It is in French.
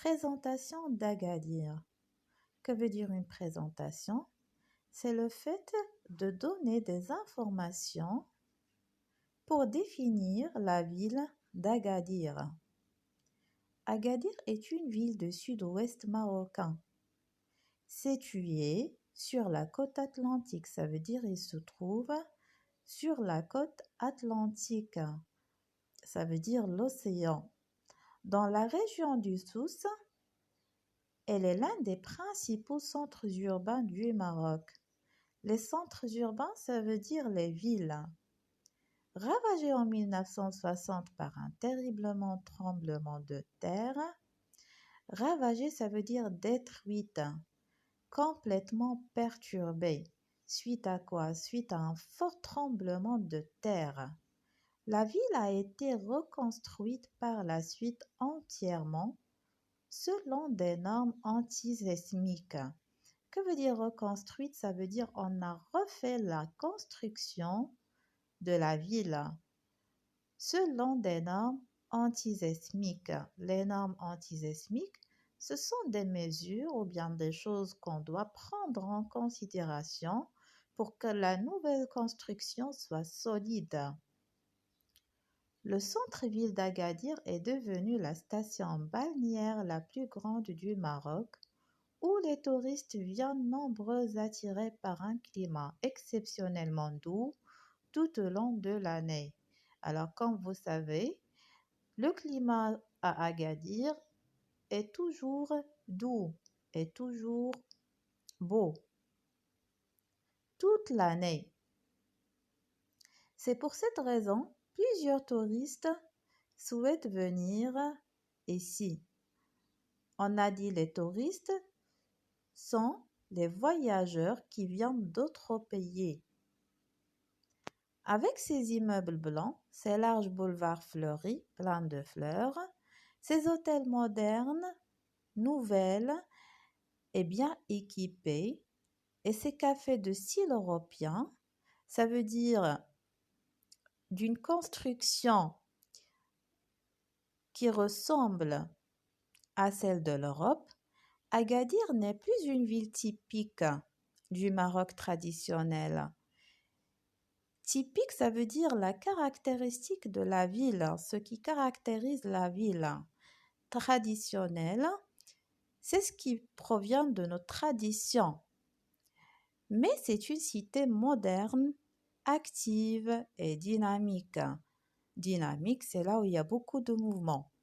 Présentation d'Agadir. Que veut dire une présentation? C'est le fait de donner des informations pour définir la ville d'Agadir. Agadir est une ville de sud-ouest marocain, située sur la côte atlantique. Ça veut dire il se trouve sur la côte atlantique. Ça veut dire l'océan. Dans la région du Souss, elle est l'un des principaux centres urbains du Maroc. Les centres urbains, ça veut dire les villes. Ravagée en 1960 par un terriblement tremblement de terre, ravagée, ça veut dire détruite, complètement perturbée. Suite à quoi? Suite à un fort tremblement de terre. La ville a été reconstruite par la suite entièrement selon des normes antisismiques. Que veut dire reconstruite? Ça veut dire on a refait la construction de la ville selon des normes antisismiques. Les normes antisismiques, ce sont des mesures ou bien des choses qu'on doit prendre en considération pour que la nouvelle construction soit solide. Le centre-ville d'Agadir est devenu la station balnéaire la plus grande du Maroc, où les touristes viennent nombreux attirés par un climat exceptionnellement doux tout au long de l'année. Alors, comme vous savez, le climat à Agadir est toujours doux, est toujours beau, toute l'année. C'est pour cette raison, plusieurs touristes souhaitent venir ici. On a dit les touristes sont les voyageurs qui viennent d'autres pays. Avec ses immeubles blancs, ses larges boulevards fleuris, pleins de fleurs, ses hôtels modernes, nouvelles et bien équipés, et ses cafés de style européen, ça veut dire d'une construction qui ressemble à celle de l'Europe, Agadir n'est plus une ville typique du Maroc traditionnel. Typique, ça veut dire la caractéristique de la ville, ce qui caractérise la ville. Traditionnelle, c'est ce qui provient de nos traditions. Mais c'est une cité moderne, active et dynamique. Dynamique, c'est là où il y a beaucoup de mouvements.